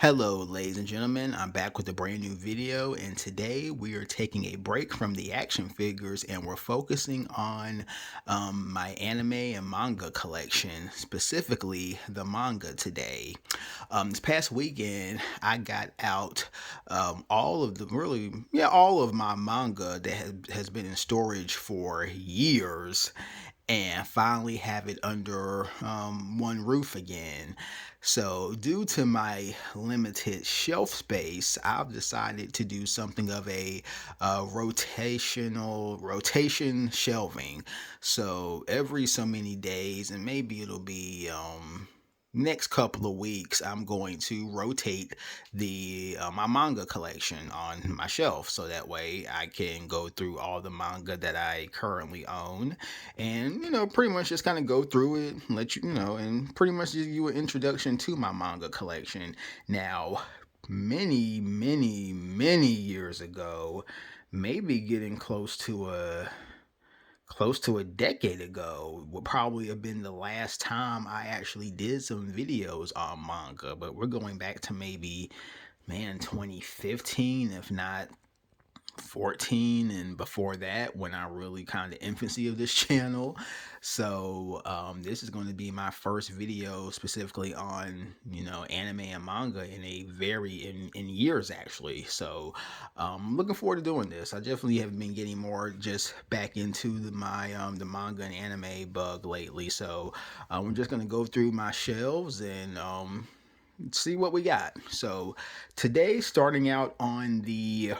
Hello, ladies and gentlemen. I'm back with a brand new video, and today we are taking a break from the action figures and we're focusing on my anime and manga collection, specifically the manga today. This past weekend, I got out all of my manga that has been in storage for years and finally have it under one roof again. So, due to my limited shelf space, I've decided to do something of a rotation shelving. So, every so many days, and maybe it'll be next couple of weeks, I'm going to rotate the my manga collection on my shelf, so that way I can go through all the manga that I currently own, and pretty much just kind of go through it, let you know, and pretty much give you an introduction to my manga collection. Now, many years ago, maybe getting close to a decade ago would probably have been the last time I actually did some videos on manga. But we're going back to maybe, man, 2015, if not 14, and before that, when I really kind of infancy of this channel. So this is going to be my first video specifically on anime and manga in a very in years, actually. So I'm looking forward to doing this. I definitely have been getting more just back into the manga and anime bug lately. So we're just going to go through my shelves and see what we got. So today, starting out on the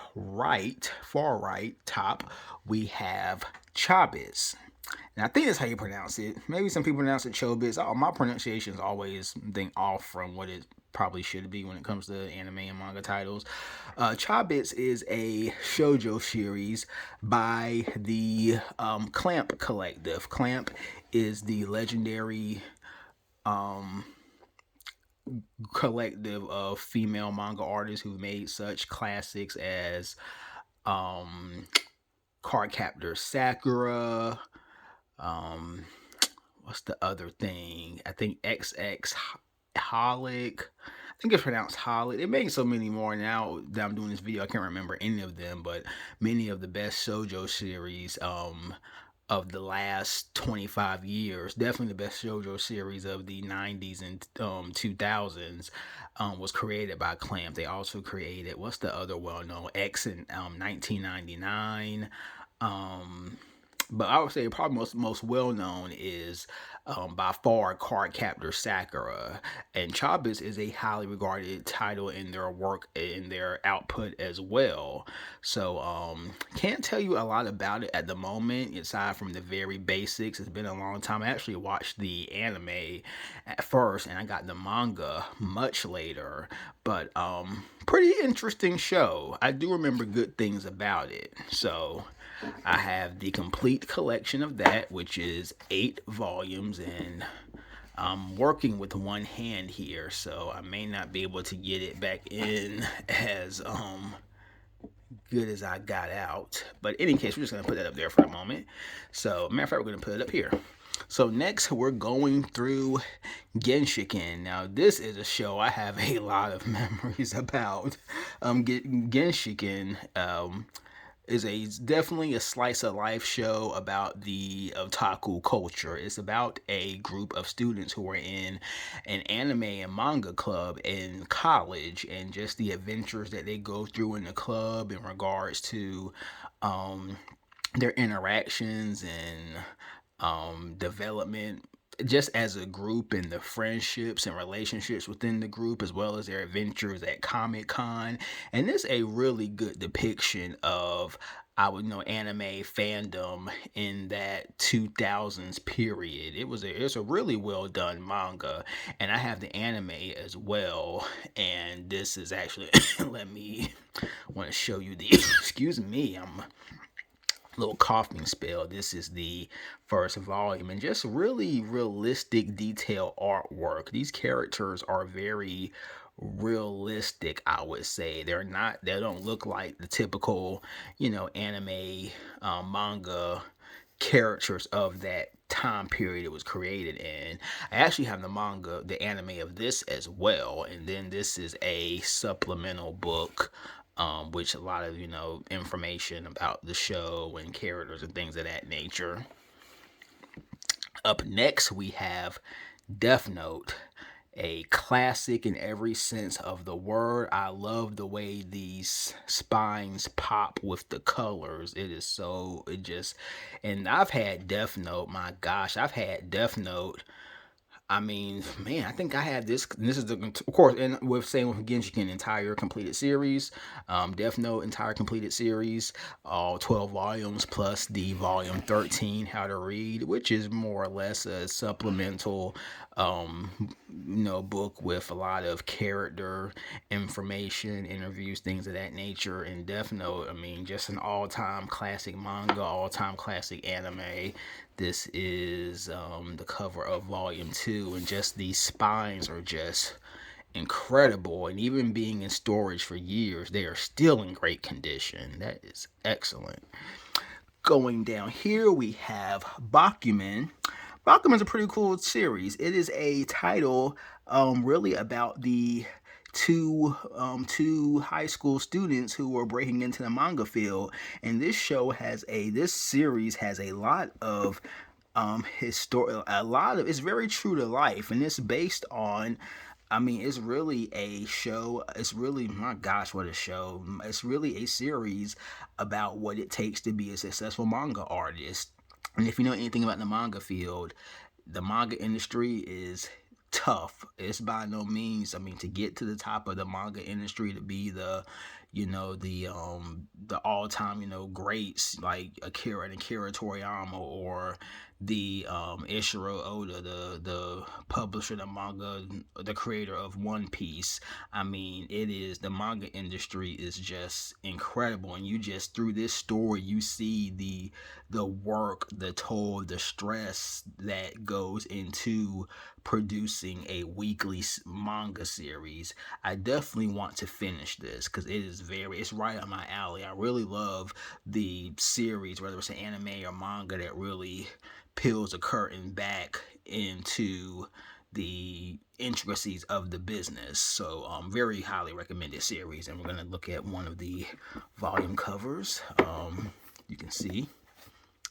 far right top, we have Chobits. And I think that's how you pronounce it. Maybe some people pronounce it Chobits. Oh, my pronunciation is always off from what it probably should be when it comes to anime and manga titles. Chobits is a shoujo series by the Clamp Collective. Clamp is the legendary collective of female manga artists who made such classics as Cardcaptor Sakura. Um, what's the other thing? I think XX Holic. I think it's pronounced Holic. It makes so many more now that I'm doing this video. I can't remember any of them, but many of the best shoujo series of the last 25 years, definitely the best shoujo series of the 90s and 2000s, was created by Clamp. They also created, what's the other well-known, X in 1999. But I would say probably most well known is by far Cardcaptor Sakura, and Chobits is a highly regarded title in their work, in their output as well. So can't tell you a lot about it at the moment, aside from the very basics. It's been a long time. I actually watched the anime at first, and I got the manga much later. But pretty interesting show. I do remember good things about it. So I have the complete collection of that, which is 8 volumes, and I'm working with one hand here, so I may not be able to get it back in as good as I got out. But in any case, we're just going to put that up there for a moment. So, matter of fact, we're going to put it up here. So next, we're going through Genshiken. Now, this is a show I have a lot of memories about. Genshiken is definitely a slice of life show about the otaku culture. It's about a group of students who are in an anime and manga club in college, and just the adventures that they go through in the club in regards to their interactions and development just as a group, and the friendships and relationships within the group, as well as their adventures at Comic-Con. And this is a really good depiction of, I would know, anime fandom in that 2000s period. It's a really well done manga, and I have the anime as well. And this is actually want to show you the excuse me, I'm little coughing spell. This is the first volume, and just really realistic detail artwork. These characters are very realistic, I would say. They don't look like the typical anime manga characters of that time period it was created in. I actually have the manga, the anime of this as well, and then this is a supplemental book, which a lot of information about the show and characters and things of that nature. Up next, we have Death Note, a classic in every sense of the word. I love the way these spines pop with the colors. It is so, it just, and I've had Death Note, my gosh, I've had Death Note. I mean, man, I think I had this. This is of course, and with same with Genshiken entire completed series, Death Note entire completed series, all 12 volumes plus the volume 13 How to Read, which is more or less a supplemental, book with a lot of character information, interviews, things of that nature. And Death Note, I mean, just an all-time classic manga, all-time classic anime. This is the cover of volume 2, and just these spines are just incredible. And even being in storage for years, they are still in great condition. That is excellent. Going down here, we have Bakuman. Bakuman's a pretty cool series. It is a title really about the two high school students who are breaking into the manga field, and this series has a lot of it's very true to life, and it's based on, I mean, it's really a show. It's really, my gosh, what a show. It's really a series about what it takes to be a successful manga artist. And if you know anything about the manga field, the manga industry is tough. It's by no means, I mean, to get to the top of the manga industry, to be the all-time, greats like Akira Toriyama, or the Ishiro Oda, the publisher, the manga, the creator of One Piece. I mean, the manga industry is just incredible, and you just, through this story, you see the work, the toll, the stress that goes into producing a weekly manga series. I definitely want to finish this because it's right up my alley. I really love the series, whether it's an anime or manga, that really peels the curtain back into the intricacies of the business. So very highly recommended series, and we're going to look at one of the volume covers. You can see,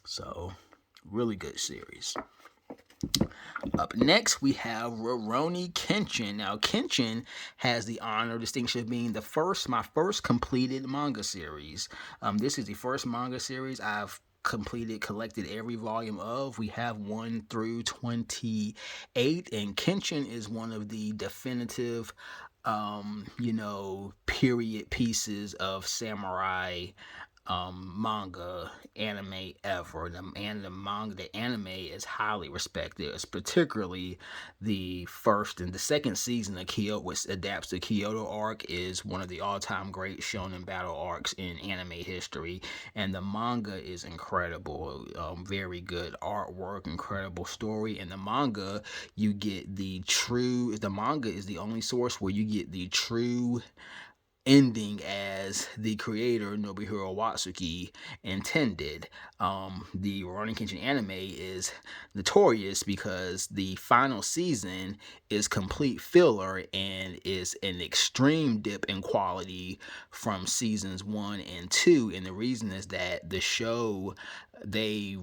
so really good series. Up next, we have Rurouni Kenshin. Now, Kenshin has the honor, distinction of being my first completed manga series. This is the first manga series I've collected every volume of. We have 1 through 28, and Kenshin is one of the definitive, period pieces of samurai manga anime ever. The anime is highly respected. It's particularly the first and the second season of Kyoto, which adapts the Kyoto arc, is one of the all-time great shonen battle arcs in anime history. And the manga is incredible. Very good artwork, incredible story. And the manga, the manga is the only source where you get the true ending as the creator, Nobuhiro Watsuki, intended. The Rurouni Kenshin anime is notorious because the final season is complete filler and is an extreme dip in quality from seasons 1 and 2. And the reason is that the show, they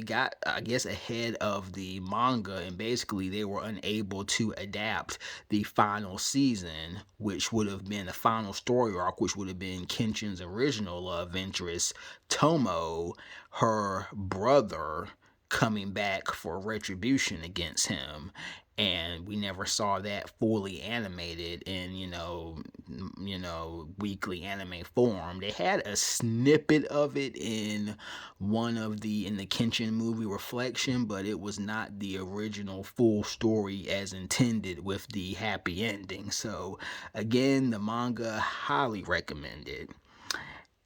got, I guess, ahead of the manga, and basically they were unable to adapt the final season, which would have been the final story arc, which would have been Kenshin's original love interest, Tomo, her brother, coming back for retribution against him. And we never saw that fully animated in, weekly anime form. They had a snippet of it in the Kenshin movie Reflection, but it was not the original full story as intended with the happy ending. So again, the manga, highly recommended.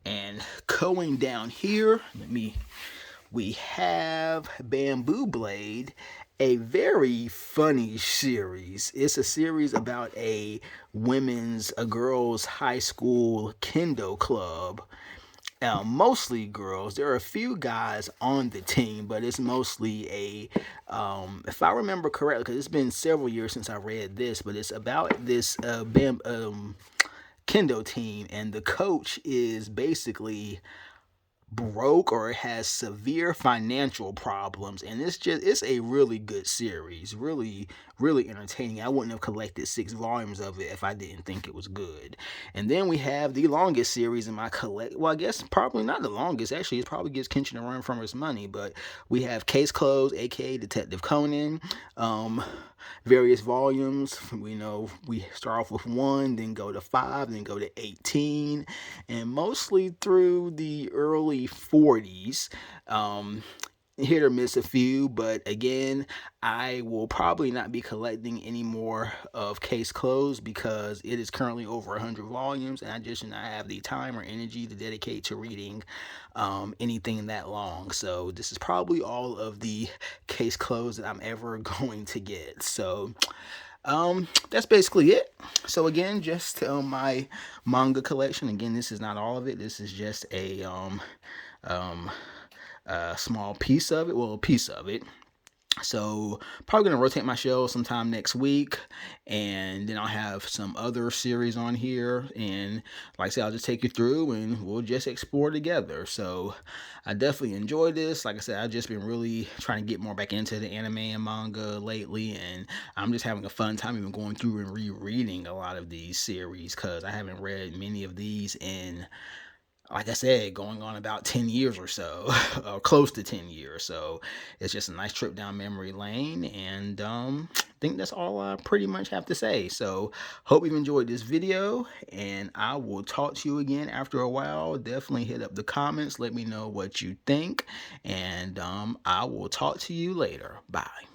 And going down here, we have Bamboo Blade, a very funny series. It's a series about a girls' high school kendo club. Mostly girls. There are a few guys on the team, but it's mostly if I remember correctly, because it's been several years since I read this, but it's about this kendo team, and the coach is basically broke or has severe financial problems, and it's a really good series, really entertaining. I wouldn't have collected 6 volumes of it if I didn't think it was good. And then we have the longest series in my well, I guess probably not the longest, actually. It probably gives Kenshin a run from his money, but we have Case Closed, aka Detective Conan. Various volumes. We start off with 1, then go to 5, then go to 18, and mostly through the early 40s. Hit or miss a few, but again, I will probably not be collecting any more of Case Closed because it is currently over 100 volumes, and I just do not have the time or energy to dedicate to reading anything that long. So this is probably all of the Case Closed that I'm ever going to get. So that's basically it. So again, just my manga collection. Again, this is not all of it. This is just a small piece of it. Well, a piece of it. So probably gonna rotate my shelves sometime next week, and then I'll have some other series on here, and like I said, I'll just take you through and we'll just explore together. So I definitely enjoyed this. Like I said, I've just been really trying to get more back into the anime and manga lately, and I'm just having a fun time even going through and rereading a lot of these series because I haven't read many of these in, like I said, going on about 10 years or so, or close to 10 years. So it's just a nice trip down memory lane. And I think that's all I pretty much have to say. So hope you've enjoyed this video, and I will talk to you again after a while. Definitely hit up the comments. Let me know what you think. And I will talk to you later. Bye.